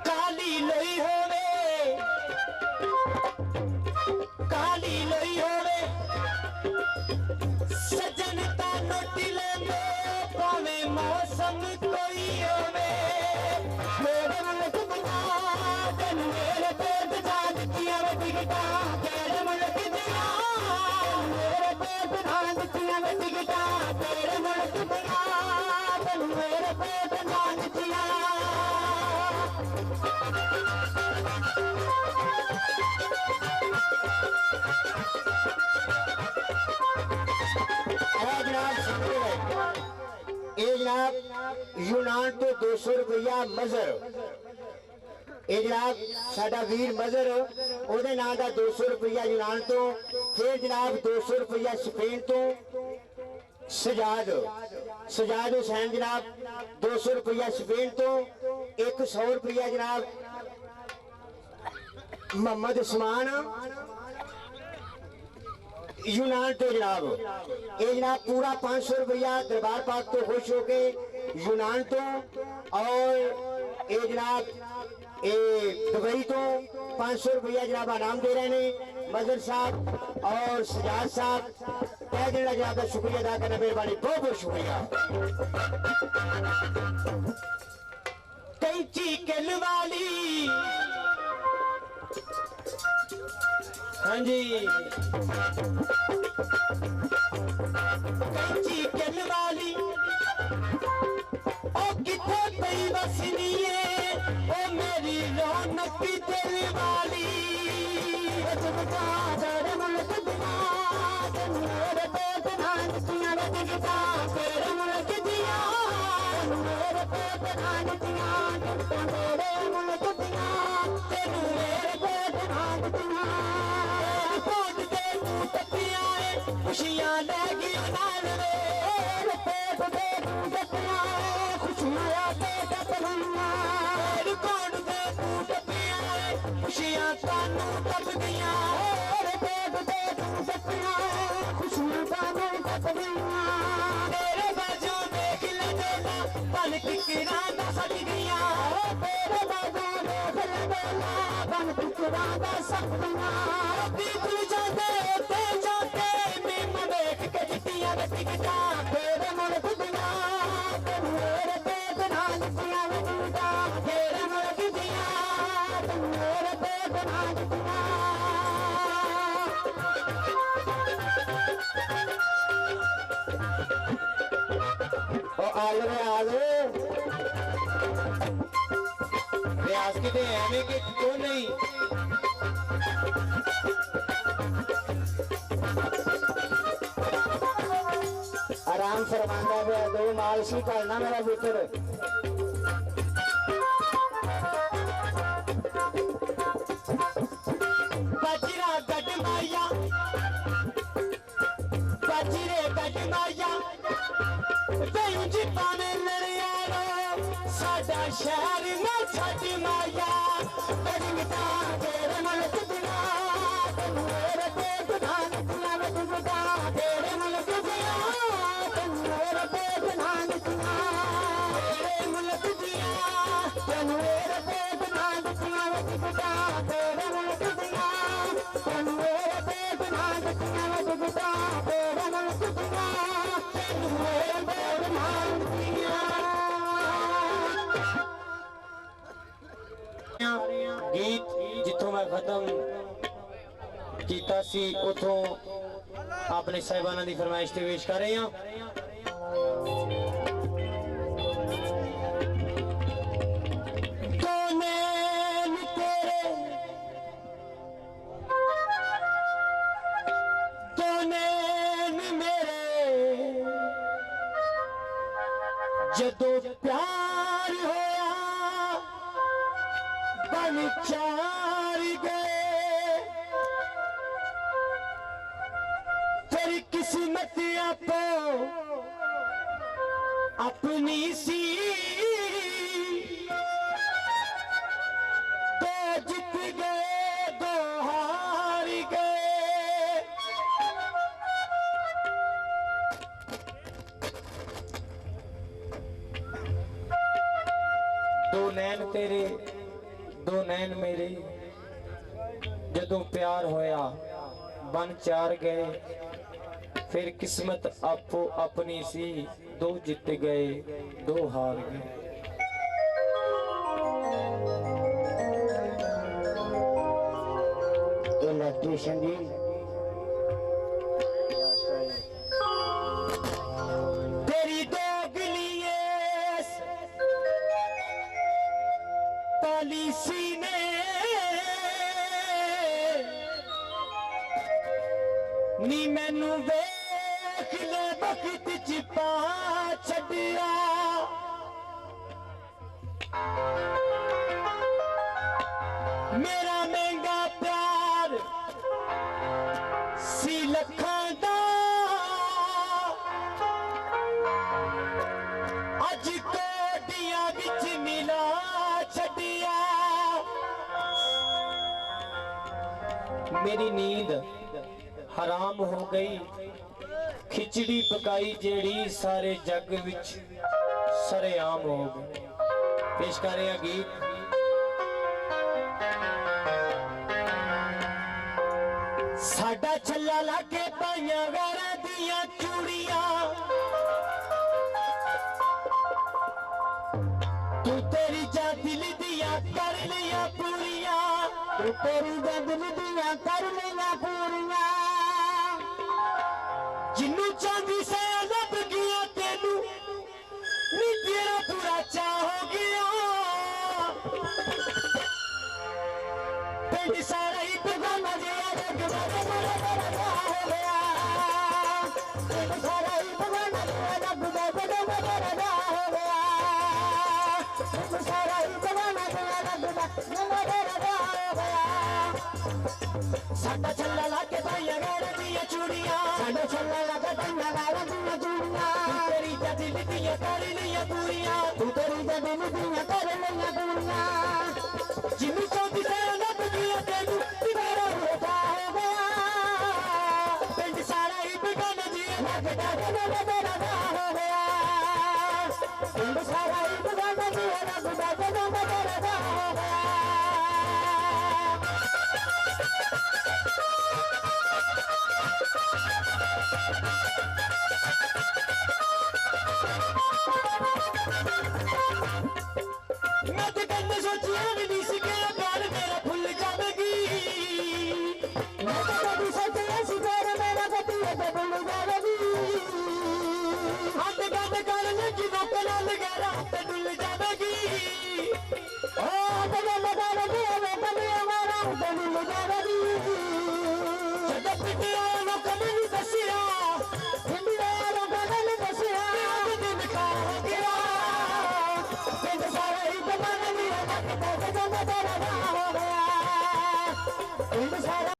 काली लोई होवे काली लोई होवे सजन ता नोटी लेंदे भावे मौसम कोई होवे मेरे मुल्क दिया तन मेरे पेट जान किया वे टिकटा तेरे मुल्क दिया मेरे पेट जान किया वे टिकटा तेरे मुल्क दिया तन मेरे पेट जान किया जनाब यूनान तो 200 रुपया मजर जनाब साडा वीर मजर ओदे नाम का 200 रुपया यूनान तो फिर जनाब 200 रुपया स्पेन तो सजाद हुसैन जनाब 200 रुपया स्पेन तो 100 रुपया जनाब मोहम्मद उस्मान यूनान तो जनाब ये जनाब पूरा 500 रुपया दरबार पाक तो खुश होके यूनान तो और ये जनाब दुबई तो 500 रुपया जनाब इनाम दे रहे हैं मजर साहब और सजाद साहब तय देना जनाब का शुक्रिया अदा करना मेहरबानी बहुत बहुत शुक्रिया। कैंची किल वाली हाँ जी कैंची किल वाली ओ किथे पई बसनी है ओ मेरी रौनक दिल वाली तेरे मुल्क दिया मेरे पेट नान दिया दिखता तेरे मुल्क दिया मेरे पेट नान दिया तेरे मुल्क दिया तेरे मेरे पेट नान दिया खुशियां लगी नाल मेरे पेट दे टूटिया खुशियां पेट पलना कौन दे टूटिया खुशियां तानू तप गया मेरे पेट दे टूटिया खुशियां तानू तप गया तेरे बाजू देख ले देला पल किकरा दा सज गया तेरे बाजू देख ले देला पल किकरा दा सज गया बीत जाते ते जाते टिकटा तेरे मुल्क दिया मेरे पेट नाल दिया टिकटा तेरे मुल्क दिया मेरे पेट नाल दिया ओ आलवे आलवे रियाज की एवं कि क्यों नहीं आराम फरमांदा है दो मालसी करना मेरा पुत्र बजरा गड माया बजरे गड माया बेंजी पाने लड़ियारो साडा शहर में छट माया बजता तेरे मुल्क दिया मेरे पेट धान दिया बजता तेरे मुल्क दिया मेरे पेट नान दिया तेरे मुल्क दिया मेरे पेट नान दिया बजता तेरे मुल्क दिया मेरे पेट नान दिया बजता तेरे मुल्क दिया मेरे पेट नान दिया। गीत जिथों मैं खत्म कीता सी उथों अपने साहिबाना की फरमाइश ते पेश कर रहे हैं। जदों प्यार होया बन चार गए तेरी किस्मत आपो अपनी सी तो जीत गए दो हार गए दो नैन तेरे दो नैन मेरे, जदों प्यार होया बन चार गए, फिर किस्मत आपो अपनी सी, दो जित गए दो हार गए। इलेक्ट्रिशियन जी तेरी दोगली पॉलिसी ने नी मैनू वेख ले वक्त च पा छड्डिया, मेरा महंगा प्यार सी लखां दा, अज कोडियां विच मिला छड्डिया। मेरी नींद हराम हो गई, खिचड़ी पकाई जेड़ी सारे जग विच सरेआम हो गई। पेश कर रहे हैं गीत साडा छल्ला लाके पाइया गारा दियां चूड़ियां, तू तेरी जा दिल दिया कर लिया पूरियां, तू तेरी जा दिल दिया कर लिया पूरियां। जिन्नू चांदी से लब गया तेनू नी तेरा पूरा चा हो गया, पिंड सारा ही बेगाना जिया जग मेरा मेरा हो गया, पिंड सारा ही बेगाना जिया जग मेरा मेरा हो गया, पिंड सारा ही बेगाना जिया जग मेरा हो गया। साडा छल्ला लाके पाइया गारा दियां चूड़ियां, साडा छल्ला लाके पाइया गारा दियां चूड़ियां, तू तेरी जा दिल दियां कर लिया पूरियां, तू तेरी जा दिल दियां कर लिया पूरियां। जिन्नू चांदी से लब गया तेनू तेरा बेटा हो गया, पिंड सारा ही बेगाना जिया लगदा मेरा हो गया, पिंड सारा ही बेगाना जिया लगदा मेरा हो गया। मैं तो कदे सोचिया भी नहीं सी कि प्यार मेरा भुल जावेगी, मैं तो कभी सोचिया सी प्यार मेरा कभी तो भुल जावेगी, हाथ गद कर लगी रोक नाल गहरा ते डुल जावेगी, ओ हाथ गद कर लगी रोक मेरा ते डुल जावेगी। जद पिटिया नो कभी नहीं दसिया, पिंडिया नो कभी नहीं दसिया, दिन का हो गया, पिंड सारा ही बेगाना जिया लगदा मेरा हो गया, पिंड सारा